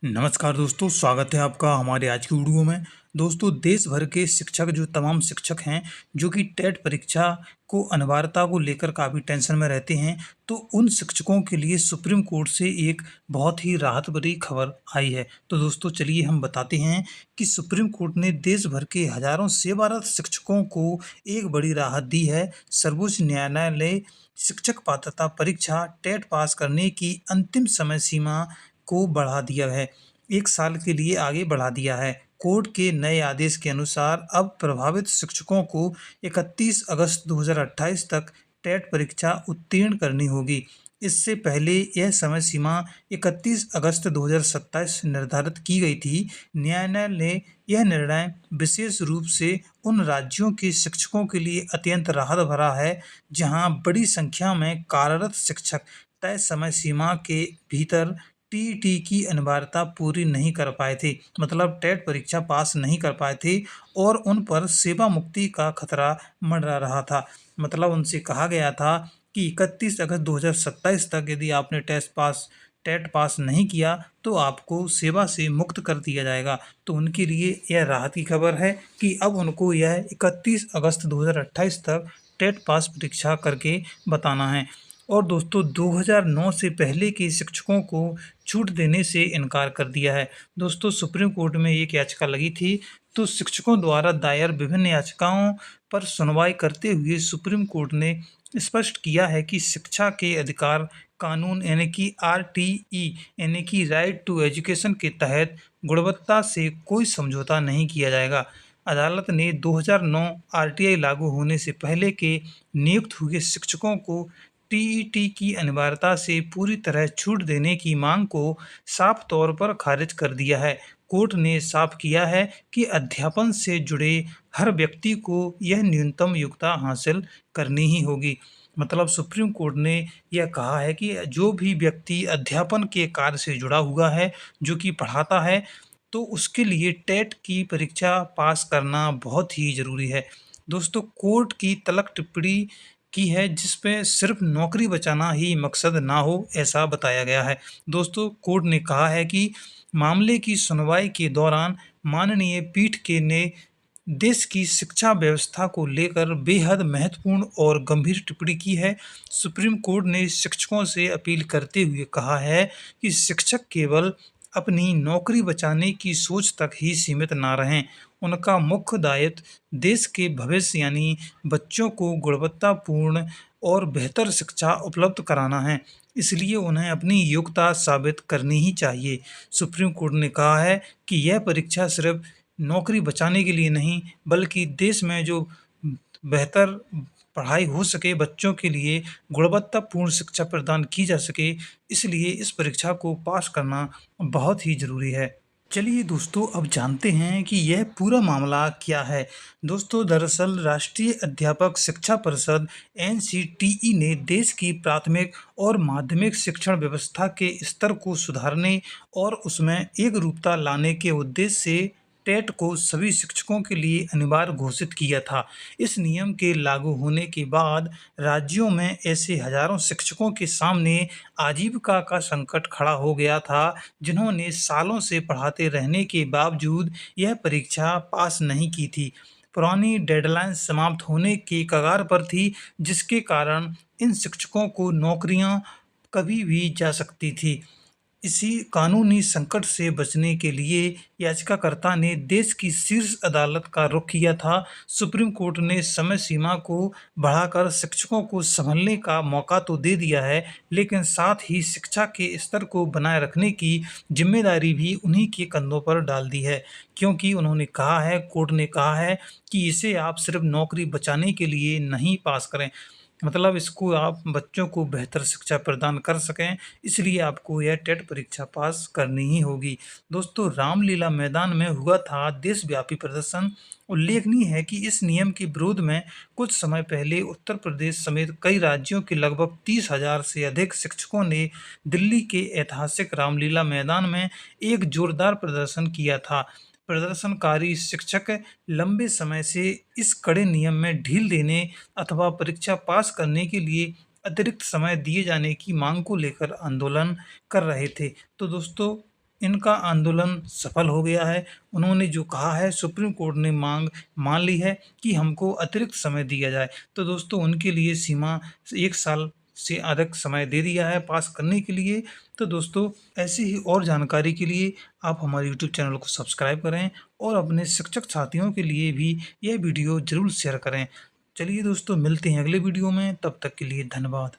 नमस्कार दोस्तों, स्वागत है आपका हमारे आज की वीडियो में। दोस्तों, देश भर के शिक्षक जो तमाम शिक्षक हैं, जो कि टेट परीक्षा को अनिवार्यता को लेकर काफ़ी टेंशन में रहते हैं, तो उन शिक्षकों के लिए सुप्रीम कोर्ट से एक बहुत ही राहत भरी खबर आई है। तो दोस्तों, चलिए हम बताते हैं कि सुप्रीम कोर्ट ने देश भर के हज़ारों सेवारत शिक्षकों को एक बड़ी राहत दी है। सर्वोच्च न्यायालय ने शिक्षक पात्रता परीक्षा टेट पास करने की अंतिम समय सीमा को बढ़ा दिया है, 1 साल के लिए आगे बढ़ा दिया है। कोर्ट के नए आदेश के अनुसार अब प्रभावित शिक्षकों को 31 अगस्त 2028 तक टेट परीक्षा उत्तीर्ण करनी होगी। इससे पहले यह समय सीमा 31 अगस्त 2027 निर्धारित की गई थी। न्यायालय ने यह निर्णय विशेष रूप से उन राज्यों के शिक्षकों के लिए अत्यंत राहत भरा है, जहां बड़ी संख्या में कार्यरत शिक्षक तय समय सीमा के भीतर टीईटी की अनिवार्यता पूरी नहीं कर पाए थे, मतलब टेट परीक्षा पास नहीं कर पाए थे और उन पर सेवा मुक्ति का खतरा मंडरा रहा था। मतलब उनसे कहा गया था कि 31 अगस्त 2027 तक यदि आपने टेट पास नहीं किया तो आपको सेवा से मुक्त कर दिया जाएगा। तो उनके लिए यह राहत की खबर है कि अब उनको यह 31 अगस्त 2028 तक टेट पास परीक्षा करके बताना है। और दोस्तों, 2009 से पहले के शिक्षकों को छूट देने से इनकार कर दिया है। दोस्तों, सुप्रीम कोर्ट में एक याचिका लगी थी, तो शिक्षकों द्वारा दायर विभिन्न याचिकाओं पर सुनवाई करते हुए सुप्रीम कोर्ट ने स्पष्ट किया है कि शिक्षा के अधिकार कानून यानी कि आरटीई यानी कि राइट टू एजुकेशन के तहत गुणवत्ता से कोई समझौता नहीं किया जाएगा। अदालत ने 2009 आरटीई लागू होने से पहले के नियुक्त हुए शिक्षकों को टीईटी की अनिवार्यता से पूरी तरह छूट देने की मांग को साफ तौर पर खारिज कर दिया है। कोर्ट ने साफ किया है कि अध्यापन से जुड़े हर व्यक्ति को यह न्यूनतम योग्यता हासिल करनी ही होगी। मतलब सुप्रीम कोर्ट ने यह कहा है कि जो भी व्यक्ति अध्यापन के कार्य से जुड़ा हुआ है, जो कि पढ़ाता है, तो उसके लिए टेट की परीक्षा पास करना बहुत ही ज़रूरी है। दोस्तों, कोर्ट की तलक टिप्पणी की है जिसपे सिर्फ नौकरी बचाना ही मकसद ना हो, ऐसा बताया गया है। दोस्तों, कोर्ट ने कहा है कि मामले की सुनवाई के दौरान माननीय पीठ के ने देश की शिक्षा व्यवस्था को लेकर बेहद महत्वपूर्ण और गंभीर टिप्पणी की है। सुप्रीम कोर्ट ने शिक्षकों से अपील करते हुए कहा है कि शिक्षक केवल अपनी नौकरी बचाने की सोच तक ही सीमित ना रहें। उनका मुख्य दायित्व देश के भविष्य यानी बच्चों को गुणवत्तापूर्ण और बेहतर शिक्षा उपलब्ध कराना है, इसलिए उन्हें अपनी योग्यता साबित करनी ही चाहिए। सुप्रीम कोर्ट ने कहा है कि यह परीक्षा सिर्फ नौकरी बचाने के लिए नहीं, बल्कि देश में जो बेहतर पढ़ाई हो सके, बच्चों के लिए गुणवत्तापूर्ण शिक्षा प्रदान की जा सके, इसलिए इस परीक्षा को पास करना बहुत ही ज़रूरी है। चलिए दोस्तों, अब जानते हैं कि यह पूरा मामला क्या है। दोस्तों, दरअसल राष्ट्रीय अध्यापक शिक्षा परिषद एनसीटीई ने देश की प्राथमिक और माध्यमिक शिक्षण व्यवस्था के स्तर को सुधारने और उसमें एकरूपता लाने के उद्देश्य से टेट को सभी शिक्षकों के लिए अनिवार्य घोषित किया था। इस नियम के लागू होने के बाद राज्यों में ऐसे हजारों शिक्षकों के सामने आजीविका का संकट खड़ा हो गया था, जिन्होंने सालों से पढ़ाते रहने के बावजूद यह परीक्षा पास नहीं की थी। पुरानी डेडलाइन समाप्त होने के कगार पर थी, जिसके कारण इन शिक्षकों को नौकरियां कभी भी जा सकती थी। इसी कानूनी संकट से बचने के लिए याचिकाकर्ता ने देश की शीर्ष अदालत का रुख किया था। सुप्रीम कोर्ट ने समय सीमा को बढ़ाकर शिक्षकों को संभलने का मौका तो दे दिया है, लेकिन साथ ही शिक्षा के स्तर को बनाए रखने की जिम्मेदारी भी उन्हीं के कंधों पर डाल दी है, क्योंकि उन्होंने कहा है, कोर्ट ने कहा है कि इसे आप सिर्फ नौकरी बचाने के लिए नहीं पास करें, मतलब इसको आप बच्चों को बेहतर शिक्षा प्रदान कर सकें, इसलिए आपको यह टेट परीक्षा पास करनी ही होगी। दोस्तों, रामलीला मैदान में हुआ था देशव्यापी प्रदर्शन। उल्लेखनीय है कि इस नियम के विरोध में कुछ समय पहले उत्तर प्रदेश समेत कई राज्यों के लगभग 30,000 से अधिक शिक्षकों ने दिल्ली के ऐतिहासिक रामलीला मैदान में एक जोरदार प्रदर्शन किया था। प्रदर्शनकारी शिक्षक लंबे समय से इस कड़े नियम में ढील देने अथवा परीक्षा पास करने के लिए अतिरिक्त समय दिए जाने की मांग को लेकर आंदोलन कर रहे थे। तो दोस्तों, इनका आंदोलन सफल हो गया है। उन्होंने जो कहा है, सुप्रीम कोर्ट ने मांग मान ली है कि हमको अतिरिक्त समय दिया जाए। तो दोस्तों उनके लिए सीमा 1 साल से अधिक समय दे दिया है पास करने के लिए। तो दोस्तों ऐसी ही और जानकारी के लिए आप हमारे यूट्यूब चैनल को सब्सक्राइब करें और अपने शिक्षक साथियों के लिए भी यह वीडियो ज़रूर शेयर करें। चलिए दोस्तों, मिलते हैं अगले वीडियो में, तब तक के लिए धन्यवाद।